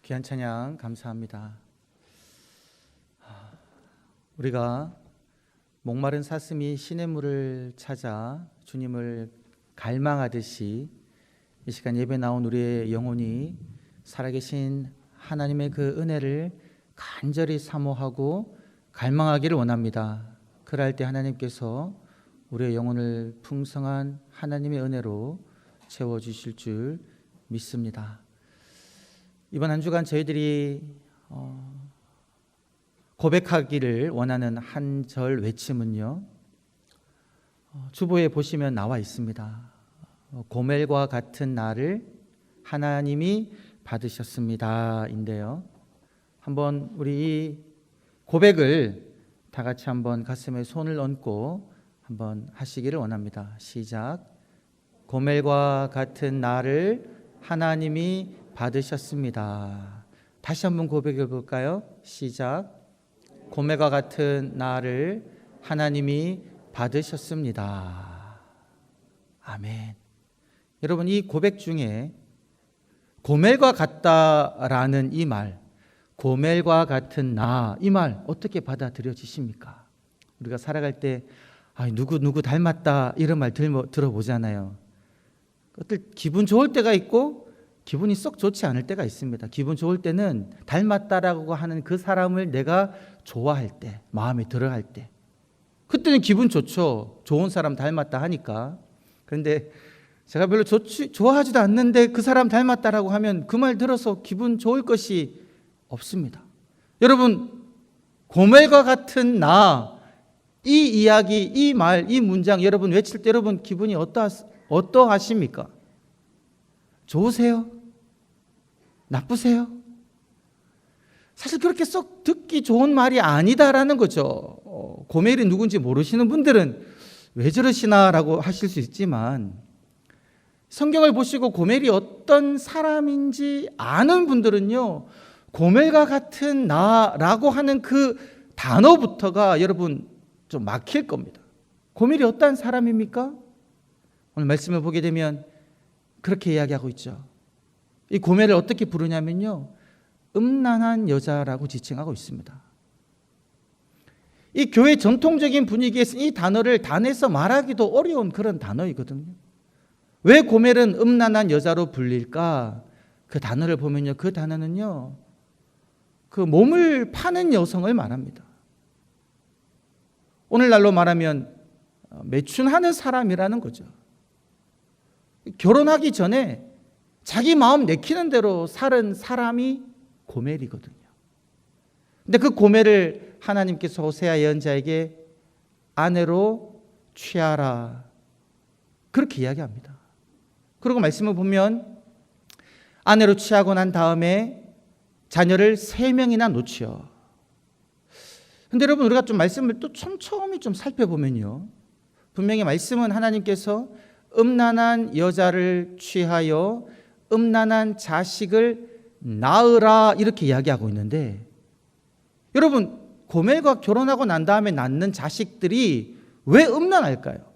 귀한 찬양 감사합니다. 우리가 목마른 사슴이 시냇물을 찾아 주님을 갈망하듯이 이 시간 예배 나온 우리의 영혼이 살아계신 하나님의 그 은혜를 간절히 사모하고 갈망하기를 원합니다. 그럴 때 하나님께서 우리의 영혼을 풍성한 하나님의 은혜로 채워주실 줄 믿습니다. 이번 한 주간 저희들이 고백하기를 원하는 한 절 외침은요, 주보에 보시면 나와 있습니다. 고멜과 같은 나를 하나님이 받으셨습니다 인데요, 한번 우리 이 고백을 다 같이 한번 가슴에 손을 얹고 한번 하시기를 원합니다. 시작. 고멜과 같은 나를 하나님이 받으셨습니다. 다시 한번 고백해 볼까요? 시작. 고멜과 같은 나를 하나님이 받으셨습니다. 아멘. 여러분, 이 고백 중에 고멜과 같다라는 이 말, 고멜과 같은 나, 이 말 어떻게 받아들여지십니까? 우리가 살아갈 때 누구 닮았다 이런 말 들어보잖아요. 어떨 기분 좋을 때가 있고 기분이 썩 좋지 않을 때가 있습니다. 기분 좋을 때는 닮았다라고 하는 그 사람을 내가 좋아할 때, 마음에 들어할 때, 그때는 기분 좋죠. 좋은 사람 닮았다 하니까. 그런데 제가 별로 좋아하지도 않는데 그 사람 닮았다라고 하면 그 말 들어서 기분 좋을 것이 없습니다. 여러분, 고멜과 같은 나, 이 이야기, 이 말, 이 문장 여러분 외칠 때 여러분 기분이 어떠하십니까? 좋으세요? 나쁘세요? 사실 그렇게 썩 듣기 좋은 말이 아니다라는 거죠. 고멜이 누군지 모르시는 분들은 왜 저러시나라고 하실 수 있지만, 성경을 보시고 고멜이 어떤 사람인지 아는 분들은요, 고멜과 같은 나라고 하는 그 단어부터가 여러분 좀 막힐 겁니다. 고멜이 어떤 사람입니까? 오늘 말씀을 보게 되면 그렇게 이야기하고 있죠. 이 고멜을 어떻게 부르냐면요, 음란한 여자라고 지칭하고 있습니다. 이 교회 전통적인 분위기에서 이 단어를 단에서 말하기도 어려운 그런 단어이거든요. 왜 고멜은 음란한 여자로 불릴까? 그 단어를 보면요, 그 단어는요, 그 몸을 파는 여성을 말합니다. 오늘날로 말하면 매춘하는 사람이라는 거죠. 결혼하기 전에 자기 마음 내키는 대로 살은 사람이 고멜이거든요. 근데 그 고멜을 하나님께서 호세아 예언자에게 아내로 취하라, 그렇게 이야기합니다. 그리고 말씀을 보면 아내로 취하고 난 다음에 자녀를 3명이나 놓지요. 근데 여러분, 우리가 좀 말씀을 또 촘촘히 좀 살펴보면요, 분명히 말씀은 하나님께서 음란한 여자를 취하여 음란한 자식을 낳으라 이렇게 이야기하고 있는데, 여러분, 고멜과 결혼하고 난 다음에 낳는 자식들이 왜 음란할까요?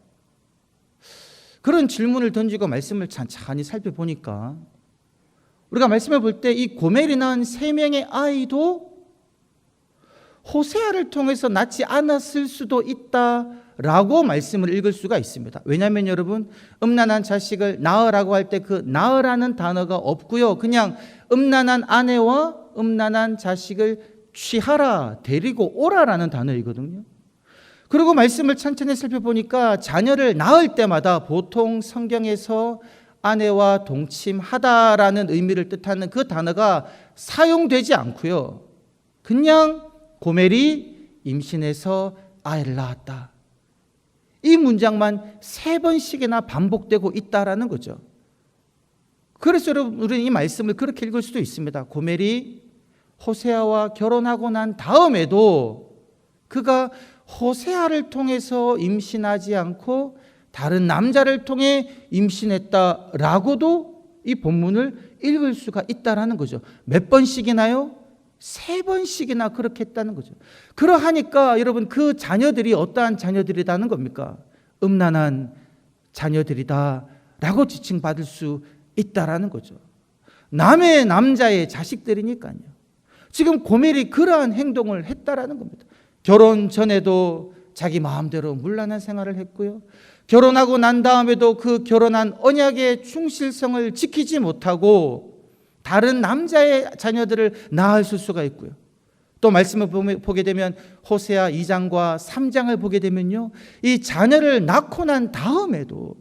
그런 질문을 던지고 말씀을 찬찬히 살펴보니까 우리가 말씀을 볼 때 이 고멜이 낳은 3명의 아이도 호세아를 통해서 낳지 않았을 수도 있다라고 말씀을 읽을 수가 있습니다. 왜냐하면 여러분, 음란한 자식을 낳으라고 할 때 그 낳으라는 단어가 없고요, 그냥 음란한 아내와 음란한 자식을 취하라, 데리고 오라라는 단어이거든요. 그리고 말씀을 천천히 살펴보니까 자녀를 낳을 때마다 보통 성경에서 아내와 동침하다라는 의미를 뜻하는 그 단어가 사용되지 않고요, 그냥 고멜이 임신해서 아이를 낳았다, 이 문장만 3번씩이나 반복되고 있다라는 거죠. 그래서 여러분, 우리는 이 말씀을 그렇게 읽을 수도 있습니다. 고멜이 호세아와 결혼하고 난 다음에도 그가 호세아를 통해서 임신하지 않고 다른 남자를 통해 임신했다라고도 이 본문을 읽을 수가 있다라는 거죠. 몇 번씩이나요? 3번씩이나 그렇게 했다는 거죠. 그러하니까 여러분, 그 자녀들이 어떠한 자녀들이라는 겁니까? 음란한 자녀들이다 라고 지칭받을 수 있다라는 거죠. 남의 남자의 자식들이니까요. 지금 고멜이 그러한 행동을 했다라는 겁니다. 결혼 전에도 자기 마음대로 문란한 생활을 했고요. 결혼하고 난 다음에도 그 결혼한 언약의 충실성을 지키지 못하고 다른 남자의 자녀들을 낳았을 수가 있고요. 또 말씀을 보게 되면 호세아 2장과 3장을 보게 되면요, 이 자녀를 낳고 난 다음에도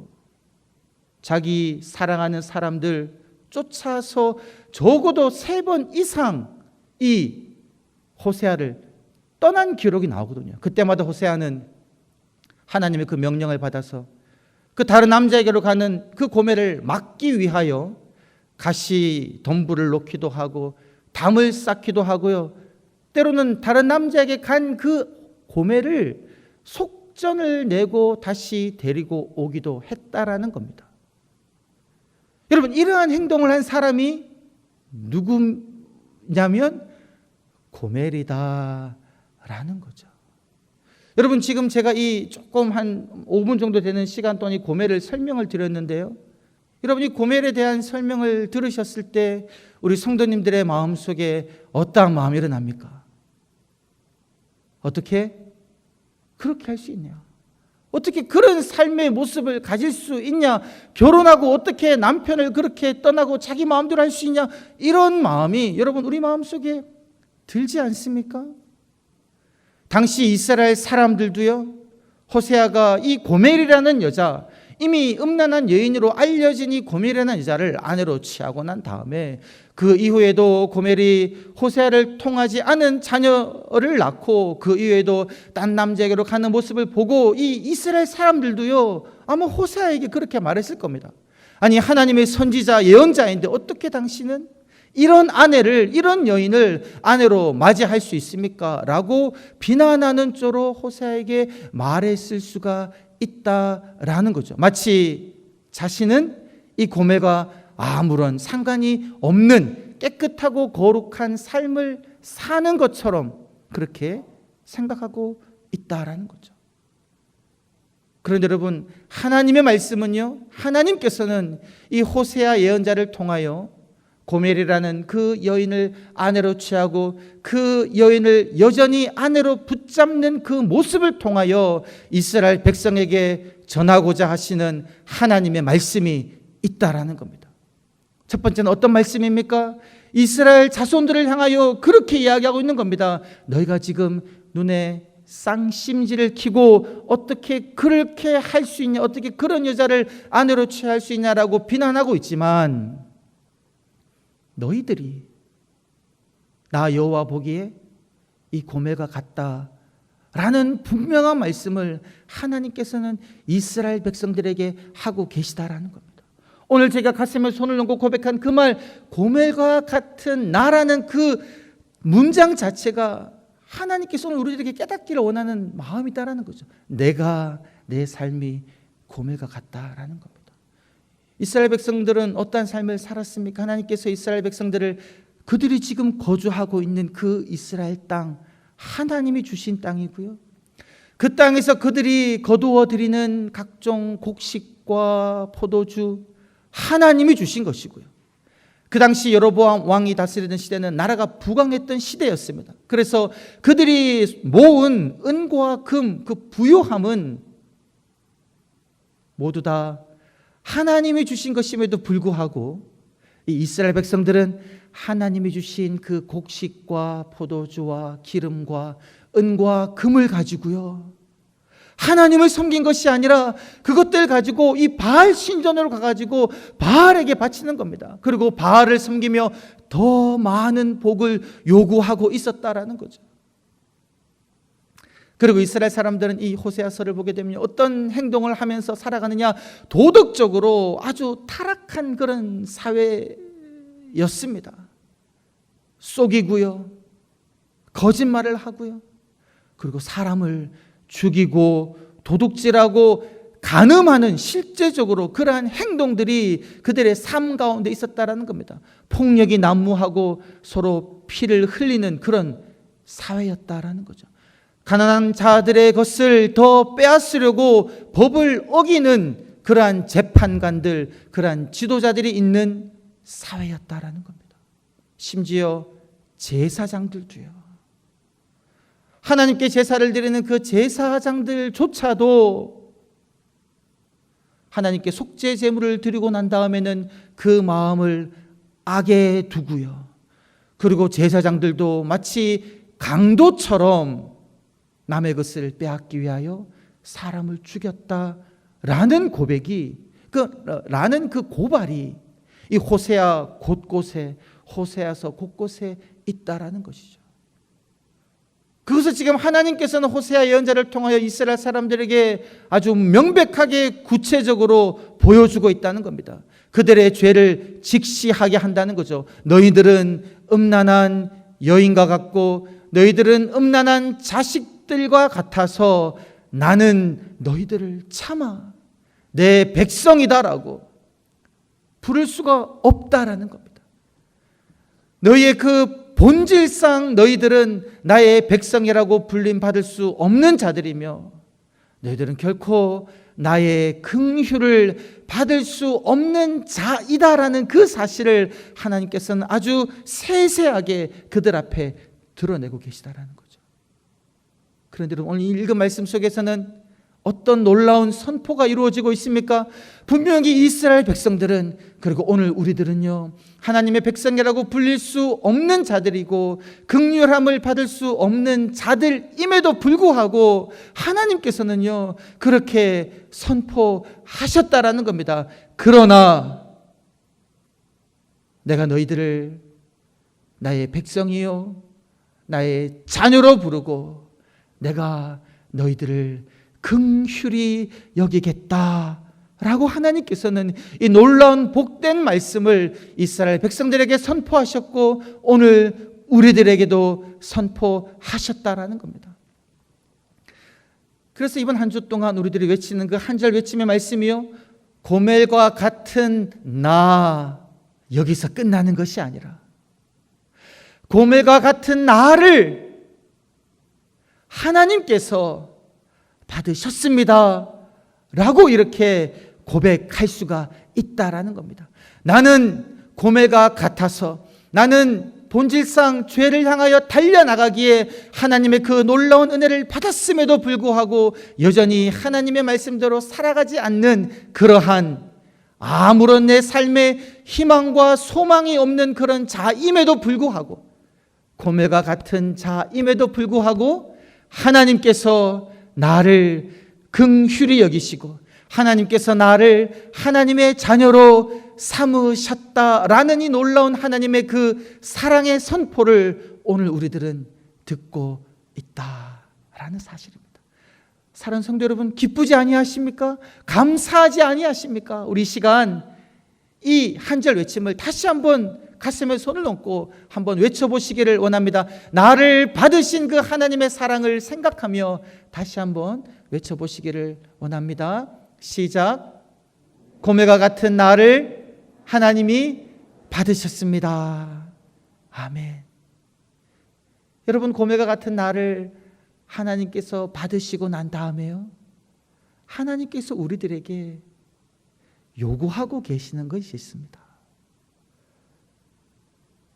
자기 사랑하는 사람들 쫓아서 적어도 3번 이상 이 호세아를 떠난 기록이 나오거든요. 그때마다 호세아는 하나님의 그 명령을 받아서 그 다른 남자에게로 가는 그 고멜을 막기 위하여 가시 덤불을 놓기도 하고 담을 쌓기도 하고요. 때로는 다른 남자에게 간 그 고멜을 속전을 내고 다시 데리고 오기도 했다라는 겁니다. 여러분, 이러한 행동을 한 사람이 누구냐면 고멜이다라는 거죠. 여러분, 지금 제가 이 조금 한 5분 정도 되는 시간 동안 이 고멜을 설명을 드렸는데요. 여러분, 이 고멜에 대한 설명을 들으셨을 때 우리 성도님들의 마음속에 어떠한 마음이 일어납니까? 어떻게 그렇게 할 수 있냐? 어떻게 그런 삶의 모습을 가질 수 있냐? 결혼하고 어떻게 남편을 그렇게 떠나고 자기 마음대로 할 수 있냐? 이런 마음이 여러분 우리 마음속에 들지 않습니까? 당시 이스라엘 사람들도요, 호세아가 이 고멜이라는 여자, 이미 음란한 여인으로 알려진 이 고멜이라는 여자를 아내로 취하고 난 다음에 그 이후에도 고멜이 호세아를 통하지 않은 자녀를 낳고 그 이후에도 딴 남자에게로 가는 모습을 보고 이 이스라엘 사람들도요, 아마 호세아에게 그렇게 말했을 겁니다. 아니, 하나님의 선지자 예언자인데 어떻게 당신은 이런 아내를, 이런 여인을 아내로 맞이할 수 있습니까? 라고 비난하는 쪽으로 호세아에게 말했을 수가 있다라는 거죠. 마치 자신은 이 고멜과 아무런 상관이 없는 깨끗하고 거룩한 삶을 사는 것처럼 그렇게 생각하고 있다라는 거죠. 그런데 여러분, 하나님의 말씀은요, 하나님께서는 이 호세아 예언자를 통하여 고멜이라는 그 여인을 아내로 취하고 그 여인을 여전히 아내로 붙잡는 그 모습을 통하여 이스라엘 백성에게 전하고자 하시는 하나님의 말씀이 있다라는 겁니다. 첫 번째는 어떤 말씀입니까? 이스라엘 자손들을 향하여 그렇게 이야기하고 있는 겁니다. 너희가 지금 눈에 쌍심지를 키고 어떻게 그렇게 할 수 있냐, 어떻게 그런 여자를 아내로 취할 수 있냐라고 비난하고 있지만, 너희들이 나 여호와 보기에 이 고멜과 같다라는 분명한 말씀을 하나님께서는 이스라엘 백성들에게 하고 계시다라는 겁니다. 오늘 제가 가슴에 손을 얹고 고백한 그 말, 고멜과 같은 나라는 그 문장 자체가 하나님께서 오늘 우리들에게 깨닫기를 원하는 마음이다라는 거죠. 내가, 내 삶이 고멜과 같다라는 겁니다. 이스라엘 백성들은 어떠한 삶을 살았습니까? 하나님께서 이스라엘 백성들을 그들이 지금 거주하고 있는 그 이스라엘 땅, 하나님이 주신 땅이고요, 그 땅에서 그들이 거두어 드리는 각종 곡식과 포도주, 하나님이 주신 것이고요, 그 당시 여로보암 왕이 다스리던 시대는 나라가 부강했던 시대였습니다. 그래서 그들이 모은 은과 금, 그 부요함은 모두 다 하나님이 주신 것임에도 불구하고 이 이스라엘 백성들은 하나님이 주신 그 곡식과 포도주와 기름과 은과 금을 가지고요, 하나님을 섬긴 것이 아니라 그것들 가지고 이 바알 신전으로 가가지고 바알에게 바치는 겁니다. 그리고 바알을 섬기며 더 많은 복을 요구하고 있었다라는 거죠. 그리고 이스라엘 사람들은 이 호세아서를 보게 되면 어떤 행동을 하면서 살아가느냐, 도덕적으로 아주 타락한 그런 사회였습니다. 속이고요, 거짓말을 하고요, 그리고 사람을 죽이고 도둑질하고 간음하는, 실제적으로 그러한 행동들이 그들의 삶 가운데 있었다라는 겁니다. 폭력이 난무하고 서로 피를 흘리는 그런 사회였다라는 거죠. 가난한 자들의 것을 더 빼앗으려고 법을 어기는 그러한 재판관들, 그러한 지도자들이 있는 사회였다라는 겁니다. 심지어 제사장들도요. 하나님께 제사를 드리는 그 제사장들조차도 하나님께 속죄 제물을 드리고 난 다음에는 그 마음을 악에 두고요. 그리고 제사장들도 마치 강도처럼 남의 것을 빼앗기 위하여 사람을 죽였다라는 고백이 라는 그 고발이 이 호세아 곳곳에 호세아서 곳곳에 있다라는 것이죠. 그것을 지금 하나님께서는 호세아 예언자를 통하여 이스라엘 사람들에게 아주 명백하게 구체적으로 보여주고 있다는 겁니다. 그들의 죄를 직시하게 한다는 거죠. 너희들은 음란한 여인과 같고 너희들은 음란한 자식들과 같아서 나는 너희들을 참아 내 백성이다라고 부를 수가 없다라는 겁니다. 너희의 그 본질상 너희들은 나의 백성이라고 불림받을 수 없는 자들이며 너희들은 결코 나의 긍휼을 받을 수 없는 자이다라는 그 사실을 하나님께서는 아주 세세하게 그들 앞에 드러내고 계시다라는 거죠. 그런데 오늘 읽은 말씀 속에서는 어떤 놀라운 선포가 이루어지고 있습니까? 분명히 이스라엘 백성들은, 그리고 오늘 우리들은요, 하나님의 백성이라고 불릴 수 없는 자들이고 긍휼함을 받을 수 없는 자들임에도 불구하고 하나님께서는요 그렇게 선포하셨다라는 겁니다. 그러나 내가 너희들을 나의 백성이요 나의 자녀로 부르고 내가 너희들을 긍휼히 여기겠다라고 하나님께서는 이 놀라운 복된 말씀을 이스라엘 백성들에게 선포하셨고 오늘 우리들에게도 선포하셨다라는 겁니다. 그래서 이번 한 주 동안 우리들이 외치는 그 한 절 외침의 말씀이요, 고멜과 같은 나, 여기서 끝나는 것이 아니라 고멜과 같은 나를 하나님께서 받으셨습니다 라고 이렇게 고백할 수가 있다라는 겁니다. 나는 고멜과 같아서, 나는 본질상 죄를 향하여 달려나가기에 하나님의 그 놀라운 은혜를 받았음에도 불구하고 여전히 하나님의 말씀대로 살아가지 않는 그러한 아무런 내 삶에 희망과 소망이 없는 그런 자임에도 불구하고, 고멜과 같은 자임에도 불구하고 하나님께서 나를 긍휼히 여기시고 하나님께서 나를 하나님의 자녀로 삼으셨다라는 이 놀라운 하나님의 그 사랑의 선포를 오늘 우리들은 듣고 있다라는 사실입니다. 사랑하는 성도 여러분, 기쁘지 아니하십니까? 감사하지 아니하십니까? 우리 시간 이 한 절 외침을 다시 한번 가슴에 손을 얹고 한번 외쳐보시기를 원합니다. 나를 받으신 그 하나님의 사랑을 생각하며 다시 한번 외쳐보시기를 원합니다. 시작. 고멜과 같은 나를 하나님이 받으셨습니다. 아멘. 여러분, 고멜과 같은 나를 하나님께서 받으시고 난 다음에요, 하나님께서 우리들에게 요구하고 계시는 것이 있습니다.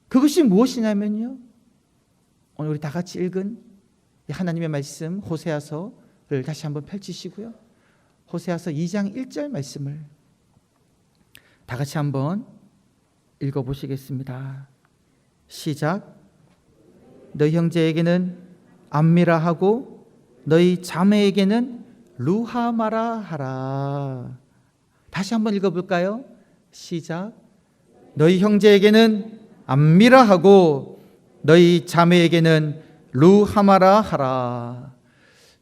그것이 무엇이냐면요, 오늘 우리 다 같이 읽은 하나님의 말씀 호세아서를 다시 한번 펼치시고요, 호세아서 2장 1절 말씀을 다 같이 한번 읽어보시겠습니다. 시작. 너희 형제에게는 암미라 하고 너희 자매에게는 루하마라 하라. 다시 한번 읽어볼까요? 시작. 너희 형제에게는 암미라 하고 너희 자매에게는 루하마라 하라.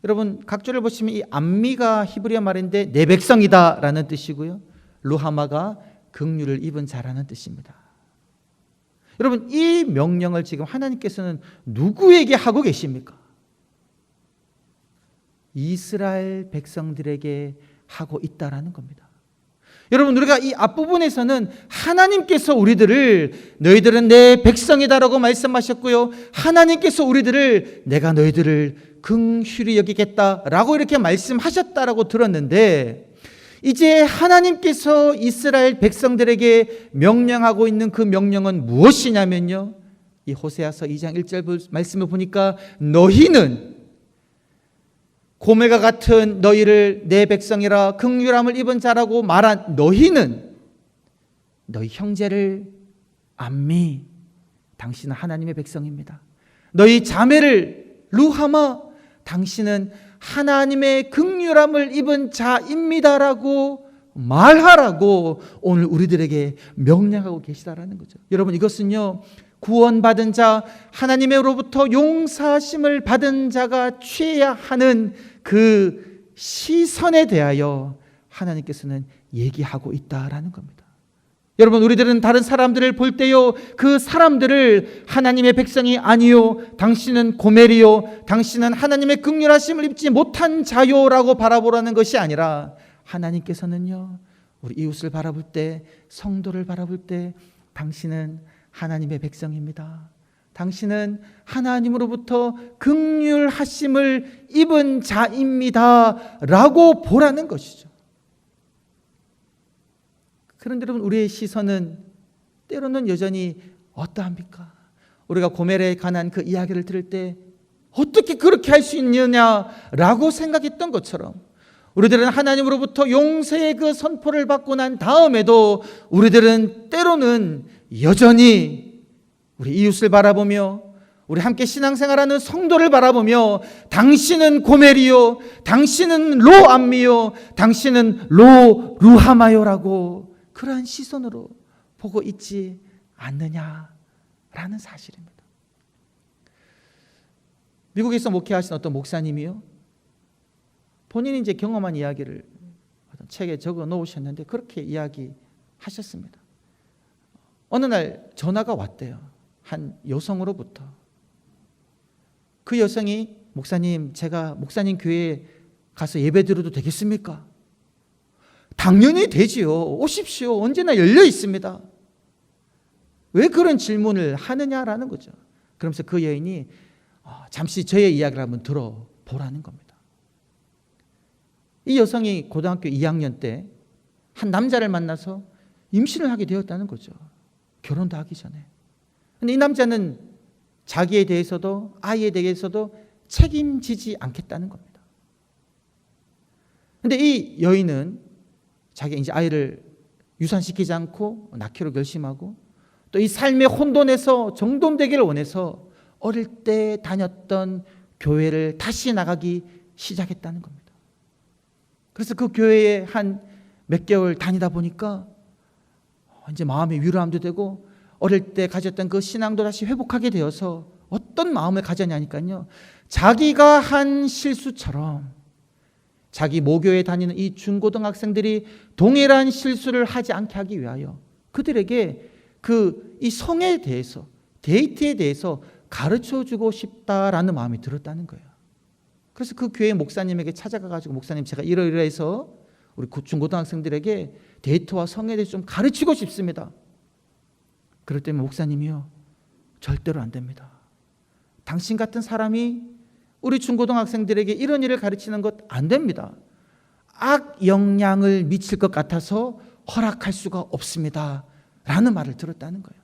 여러분, 각절을 보시면 이 암미가 히브리어 말인데 내 백성이다 라는 뜻이고요, 루하마가 긍휼을 입은 자라는 뜻입니다. 여러분, 이 명령을 지금 하나님께서는 누구에게 하고 계십니까? 이스라엘 백성들에게 하고 있다라는 겁니다. 여러분, 우리가 이 앞부분에서는 하나님께서 우리들을 너희들은 내 백성이다라고 말씀하셨고요, 하나님께서 우리들을 내가 너희들을 긍휼히 여기겠다라고 이렇게 말씀하셨다라고 들었는데, 이제 하나님께서 이스라엘 백성들에게 명령하고 있는 그 명령은 무엇이냐면요, 이 호세아서 2장 1절 말씀을 보니까 너희는 고멜과 같은 너희를 내 백성이라 긍휼함을 입은 자라고 말한 너희는 너희 형제를 암미, 당신은 하나님의 백성입니다. 너희 자매를 루하마, 당신은 하나님의 긍휼함을 입은 자입니다라고 말하라고 오늘 우리들에게 명령하고 계시다라는 거죠. 여러분, 이것은요, 구원받은 자, 하나님으로부터 용서하심을 받은 자가 취해야 하는 그 시선에 대하여 하나님께서는 얘기하고 있다라는 겁니다. 여러분, 우리들은 다른 사람들을 볼 때요, 그 사람들을 하나님의 백성이 아니요, 당신은 고멜이요, 당신은 하나님의 긍휼하심을 입지 못한 자요라고 바라보라는 것이 아니라, 하나님께서는요, 우리 이웃을 바라볼 때, 성도를 바라볼 때 당신은 하나님의 백성입니다. 당신은 하나님으로부터 긍휼하심을 입은 자입니다 라고 보라는 것이죠. 그런데 여러분, 우리의 시선은 때로는 여전히 어떠합니까? 우리가 고멜에 관한 그 이야기를 들을 때 어떻게 그렇게 할 수 있느냐라고 생각했던 것처럼, 우리들은 하나님으로부터 용서의 그 선포를 받고 난 다음에도 우리들은 때로는 여전히 우리 이웃을 바라보며, 우리 함께 신앙생활하는 성도를 바라보며 당신은 고멜이요, 당신은 로암미요, 당신은 루하마요라고 그러한 시선으로 보고 있지 않느냐라는 사실입니다. 미국에서 목회하신 어떤 목사님이요, 본인이 이제 경험한 이야기를 어떤 책에 적어 놓으셨는데 그렇게 이야기하셨습니다. 어느 날 전화가 왔대요. 한 여성으로부터. 그 여성이, 목사님, 제가 목사님 교회에 가서 예배 드려도 되겠습니까? 당연히 되지요. 오십시오. 언제나 열려 있습니다. 왜 그런 질문을 하느냐라는 거죠. 그러면서 그 여인이 잠시 저의 이야기를 한번 들어보라는 겁니다. 이 여성이 고등학교 2학년 때 한 남자를 만나서 임신을 하게 되었다는 거죠. 결혼도 하기 전에. 근데 이 남자는 자기에 대해서도 아이에 대해서도 책임지지 않겠다는 겁니다. 근데 이 여인은 자기가 이제 아이를 유산시키지 않고 낳기로 결심하고, 또 이 삶의 혼돈에서 정돈되기를 원해서 어릴 때 다녔던 교회를 다시 나가기 시작했다는 겁니다. 그래서 그 교회에 한 몇 개월 다니다 보니까 이제 마음의 위로함도 되고, 어릴 때 가졌던 그 신앙도 다시 회복하게 되어서 어떤 마음을 가졌냐니까요, 자기가 한 실수처럼 자기 모교에 다니는 이 중고등학생들이 동일한 실수를 하지 않게 하기 위하여 그들에게 이 성에 대해서, 데이트에 대해서 가르쳐주고 싶다라는 마음이 들었다는 거예요. 그래서 그 교회 목사님에게 찾아가가지고, 목사님, 제가 이러이러해서 우리 중고등학생들에게 데이트와 성에 대해서 좀 가르치고 싶습니다. 그럴 때면 목사님이요, 절대로 안 됩니다. 당신 같은 사람이 우리 중고등학생들에게 이런 일을 가르치는 것 안 됩니다. 악 영향을 미칠 것 같아서 허락할 수가 없습니다 라는 말을 들었다는 거예요.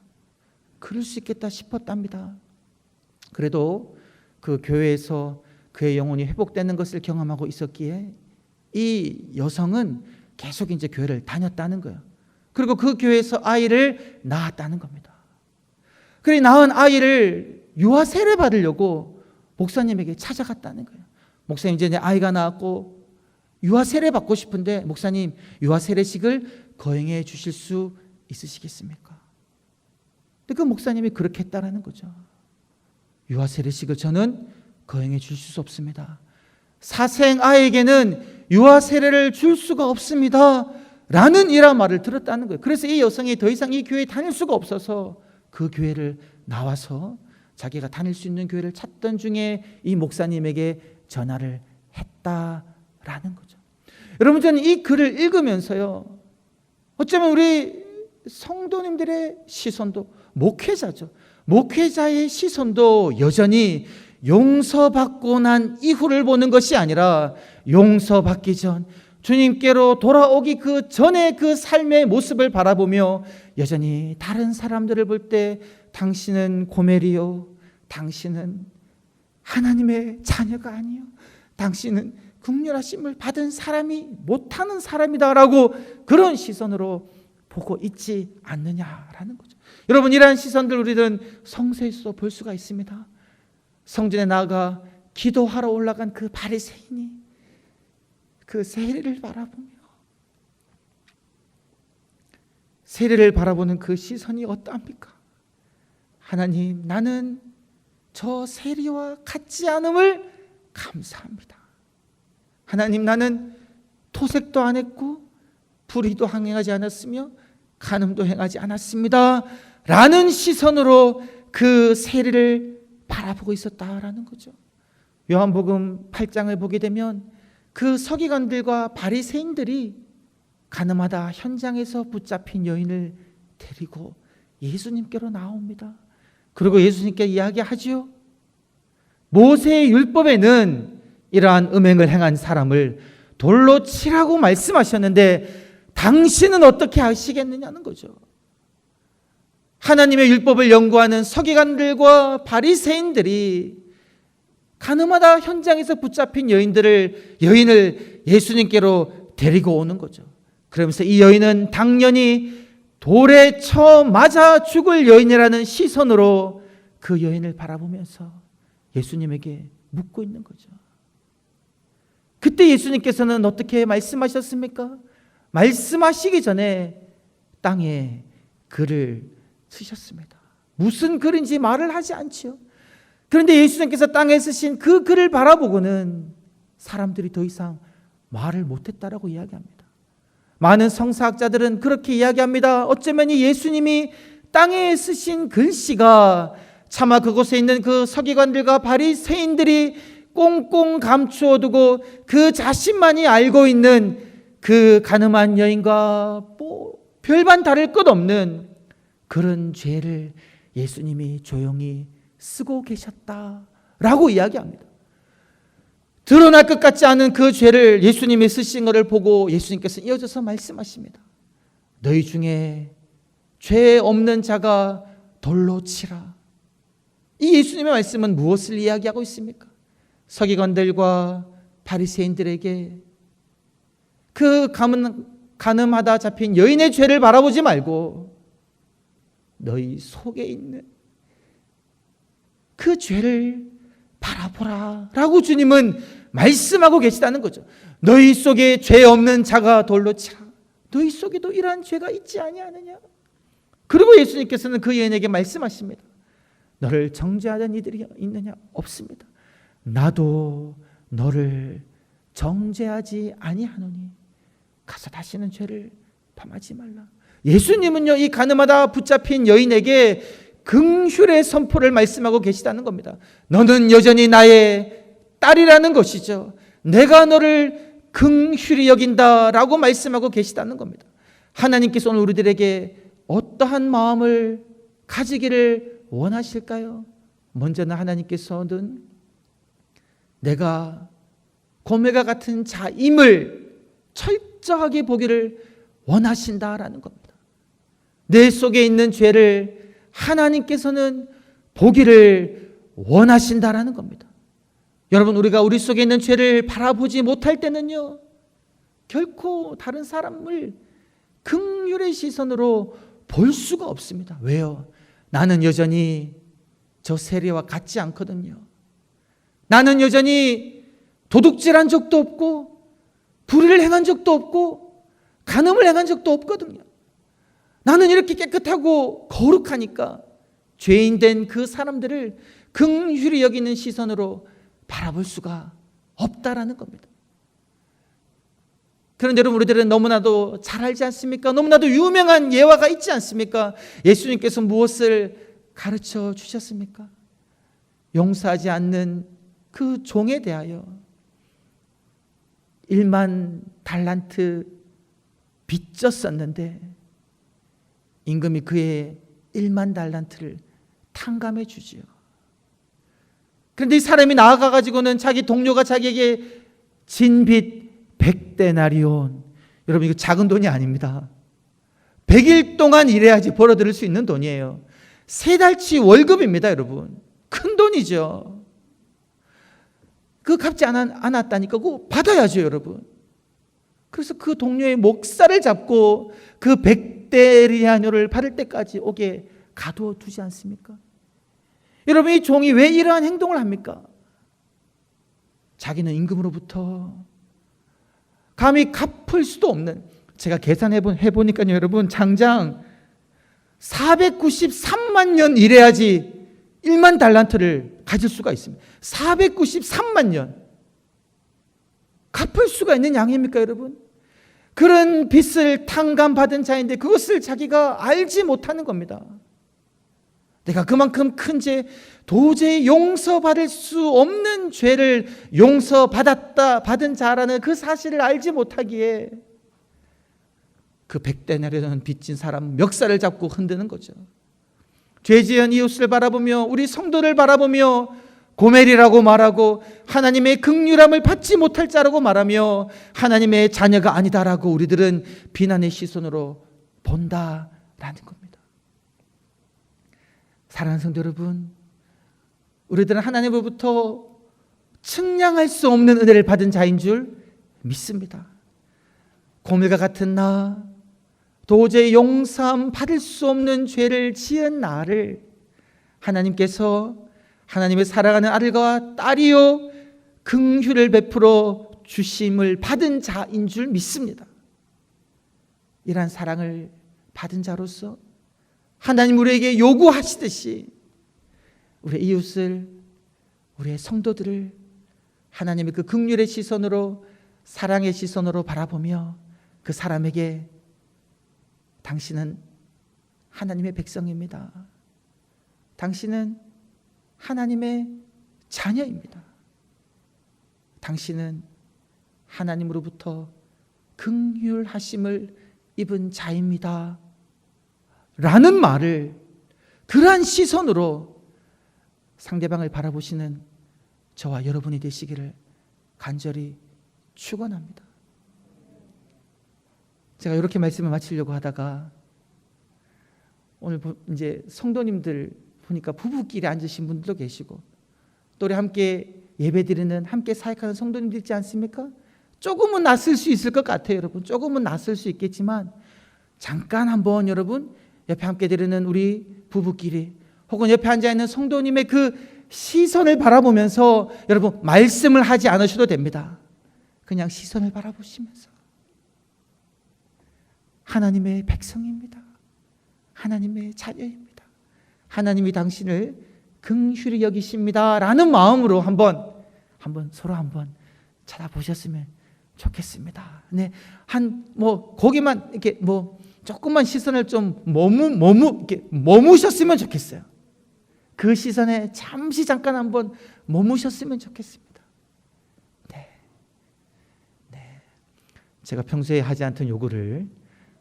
그럴 수 있겠다 싶었답니다. 그래도 그 교회에서 그의 영혼이 회복되는 것을 경험하고 있었기에 이 여성은 계속 이제 교회를 다녔다는 거예요. 그리고 그 교회에서 아이를 낳았다는 겁니다. 그래, 낳은 아이를 유아 세례 받으려고 목사님에게 찾아갔다는 거예요. 목사님, 이제 내 아이가 낳았고 유아 세례 받고 싶은데 목사님, 유아 세례식을 거행해 주실 수 있으시겠습니까? 근데 그 목사님이 그렇게 했다라는 거죠. 유아 세례식을 저는 거행해 주실 수 없습니다. 사생 아이에게는 유아 세례를 줄 수가 없습니다 라는 이런 말을 들었다는 거예요. 그래서 이 여성이 더 이상 이 교회에 다닐 수가 없어서 그 교회를 나와서 자기가 다닐 수 있는 교회를 찾던 중에 이 목사님에게 전화를 했다라는 거죠. 여러분, 저는 이 글을 읽으면서요, 어쩌면 우리 성도님들의 시선도, 목회자죠, 목회자의 시선도 여전히 용서받고 난 이후를 보는 것이 아니라 용서받기 전, 주님께로 돌아오기 그 전에 그 삶의 모습을 바라보며 여전히 다른 사람들을 볼 때 당신은 고멜이요, 당신은 하나님의 자녀가 아니요, 당신은 긍휼하심을 받은 사람이 못하는 사람이다라고 그런 시선으로 보고 있지 않느냐라는 거죠. 여러분, 이러한 시선들 우리는 성서에서 볼 수가 있습니다. 성전에 나아가 기도하러 올라간 그 바리새인이 그 세리를 바라보며, 세리를 바라보는 그 시선이 어떠합니까? 하나님, 나는 저 세리와 같지 않음을 감사합니다. 하나님, 나는 토색도 안 했고 불의도 행하지 않았으며 간음도 행하지 않았습니다 라는 시선으로 그 세리를 바라보고 있었다라는 거죠. 요한복음 8장을 보게 되면 그 서기관들과 바리새인들이 가늠하다 현장에서 붙잡힌 여인을 데리고 예수님께로 나옵니다. 그리고 예수님께 이야기하지요. 모세의 율법에는 이러한 음행을 행한 사람을 돌로 치라고 말씀하셨는데 당신은 어떻게 하시겠느냐는 거죠. 하나님의 율법을 연구하는 서기관들과 바리새인들이 가늠하다 현장에서 붙잡힌 여인을 예수님께로 데리고 오는 거죠. 그러면서 이 여인은 당연히 돌에 쳐 맞아 죽을 여인이라는 시선으로 그 여인을 바라보면서 예수님에게 묻고 있는 거죠. 그때 예수님께서는 어떻게 말씀하셨습니까? 말씀하시기 전에 땅에 글을 쓰셨습니다. 무슨 글인지 말을 하지 않지요. 그런데 예수님께서 땅에 쓰신 그 글을 바라보고는 사람들이 더 이상 말을 못했다라고 이야기합니다. 많은 성사학자들은 그렇게 이야기합니다. 어쩌면 이 예수님이 땅에 쓰신 글씨가 차마 그곳에 있는 그 서기관들과 바리새인들이 꽁꽁 감추어 두고 그 자신만이 알고 있는 그 가늠한 여인과 별반 다를 것 없는 그런 죄를 예수님이 조용히 쓰고 계셨다라고 이야기합니다. 드러날 것 같지 않은 그 죄를 예수님이 쓰신 것을 보고 예수님께서 이어져서 말씀하십니다. 너희 중에 죄 없는 자가 돌로 치라. 이 예수님의 말씀은 무엇을 이야기하고 있습니까? 서기관들과 바리새인들에게 그 간음하다 잡힌 여인의 죄를 바라보지 말고 너희 속에 있는 그 죄를 바라보라 라고 주님은 말씀하고 계시다는 거죠. 너희 속에 죄 없는 자가 돌로 치라. 너희 속에도 이러한 죄가 있지 아니하느냐. 그리고 예수님께서는 그 여인에게 말씀하십니다. 너를 정죄하던 이들이 있느냐? 없습니다. 나도 너를 정죄하지 아니하노니 가서 다시는 죄를 범하지 말라. 예수님은요, 이 가늠하다 붙잡힌 여인에게 긍휼의 선포를 말씀하고 계시다는 겁니다. 너는 여전히 나의 딸이라는 것이죠. 내가 너를 긍휼히 여긴다라고 말씀하고 계시다는 겁니다. 하나님께서 오늘 우리들에게 어떠한 마음을 가지기를 원하실까요? 먼저는 하나님께서는 내가 고멜과 같은 자임을 철저하게 보기를 원하신다라는 겁니다. 내 속에 있는 죄를 하나님께서는 보기를 원하신다라는 겁니다. 여러분, 우리가 우리 속에 있는 죄를 바라보지 못할 때는요, 결코 다른 사람을 긍휼의 시선으로 볼 수가 없습니다. 왜요? 나는 여전히 저 세리와 같지 않거든요. 나는 여전히 도둑질한 적도 없고 불의를 행한 적도 없고 간음을 행한 적도 없거든요. 나는 이렇게 깨끗하고 거룩하니까 죄인 된 그 사람들을 긍휼히 여기는 시선으로 바라볼 수가 없다라는 겁니다. 그런데 여러분, 우리들은 너무나도 잘 알지 않습니까? 너무나도 유명한 예화가 있지 않습니까? 예수님께서 무엇을 가르쳐 주셨습니까? 용서하지 않는 그 종에 대하여 1만 달란트 빚졌었는데 임금이 그의 1만 달란트를 탕감해 주지요. 그런데 이 사람이 나아가 가지고는 자기 동료가 자기에게 진 빚 100데나리온. 여러분 이거 작은 돈이 아닙니다. 100일 동안 일해야지 벌어들일 수 있는 돈이에요. 3달치 월급입니다, 여러분. 큰 돈이죠. 그거 갚지 않았다니까 그거 받아야죠, 여러분. 그래서 그 동료의 목살을 잡고 그 100데나리온을 받을 때까지 옥에 가두어 두지 않습니까? 여러분 이 종이 왜 이러한 행동을 합니까? 자기는 임금으로부터 감히 갚을 수도 없는, 제가 계산해보니까요 여러분, 장장 493만 년 일해야지 1만 달란트를 가질 수가 있습니다. 493만 년 갚을 수가 있는 양입니까, 여러분? 그런 빚을 탕감받은 자인데 그것을 자기가 알지 못하는 겁니다. 내가 그만큼 큰 죄, 도저히 용서받을 수 없는 죄를 받은 자라는 그 사실을 알지 못하기에 그 100데나리온 빚진 사람 멱살을 잡고 흔드는 거죠. 죄지은 이웃을 바라보며 우리 성도를 바라보며 고멜이라고 말하고 하나님의 긍휼함을 받지 못할 자라고 말하며 하나님의 자녀가 아니다라고 우리들은 비난의 시선으로 본다라는 겁니다. 사랑하는 성도 여러분, 우리들은 하나님으로부터 측량할 수 없는 은혜를 받은 자인 줄 믿습니다. 고멜과 같은 나, 도저히 용서함 받을 수 없는 죄를 지은 나를 하나님께서 하나님의 사랑하는 아들과 딸이요 긍휼을 베풀어 주심을 받은 자인 줄 믿습니다. 이러한 사랑을 받은 자로서 하나님 우리에게 요구하시듯이 우리 이웃을, 우리의 성도들을 하나님의 그 긍휼의 시선으로, 사랑의 시선으로 바라보며 그 사람에게 당신은 하나님의 백성입니다. 당신은 하나님의 자녀입니다. 당신은 하나님으로부터 긍휼하심을 입은 자입니다. 라는 말을 그러한 시선으로 상대방을 바라보시는 저와 여러분이 되시기를 간절히 축원합니다. 제가 이렇게 말씀을 마치려고 하다가 오늘 이제 성도님들 보니까 부부끼리 앉으신 분들도 계시고 또 우리 함께 예배드리는, 함께 사역하는 성도님들 있지 않습니까? 조금은 낯설 수 있을 것 같아요, 여러분. 조금은 낯설 수 있겠지만 잠깐 한번 여러분 옆에 함께 드리는 우리 부부끼리 혹은 옆에 앉아있는 성도님의 그 시선을 바라보면서 여러분 말씀을 하지 않으셔도 됩니다. 그냥 시선을 바라보시면서 하나님의 백성입니다. 하나님의 자녀입니다. 하나님이 당신을 긍휼히 여기십니다. 라는 마음으로 한번 서로 한번 찾아보셨으면 좋겠습니다. 네, 거기만 이렇게 조금만 시선을 좀 머무셨으면 좋겠어요. 그 시선에 잠깐 한번 머무셨으면 좋겠습니다. 네. 제가 평소에 하지 않던 요구를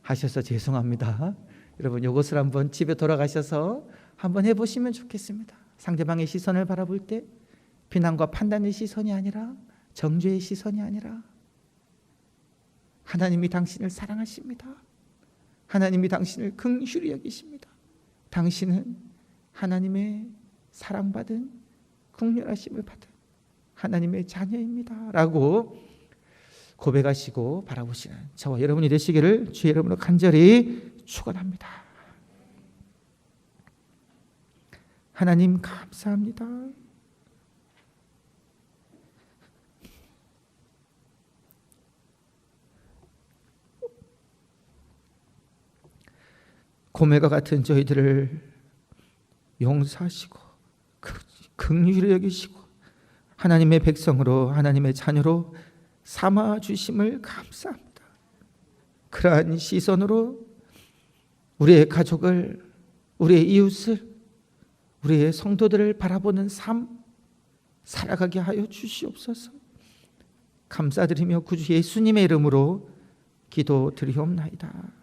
하셔서 죄송합니다. 여러분 이것을 한번 집에 돌아가셔서 한번 해보시면 좋겠습니다. 상대방의 시선을 바라볼 때 비난과 판단의 시선이 아니라, 정죄의 시선이 아니라 하나님이 당신을 사랑하십니다. 하나님이 당신을 긍휼히 여기십니다. 당신은 하나님의 사랑받은, 긍휼하심을 받은 하나님의 자녀입니다. 라고 고백하시고 바라보시는 저와 여러분이 되시기를 주의 이름으로 간절히 축원합니다. 하나님 감사합니다. 고멜과 같은 저희들을 용서하시고 긍휼히 여기시고 하나님의 백성으로, 하나님의 자녀로 삼아 주심을 감사합니다. 그러한 시선으로 우리의 가족을, 우리의 이웃을, 우리의 성도들을 바라보는 삶 살아가게 하여 주시옵소서. 감사드리며 구주 예수님의 이름으로 기도드리옵나이다.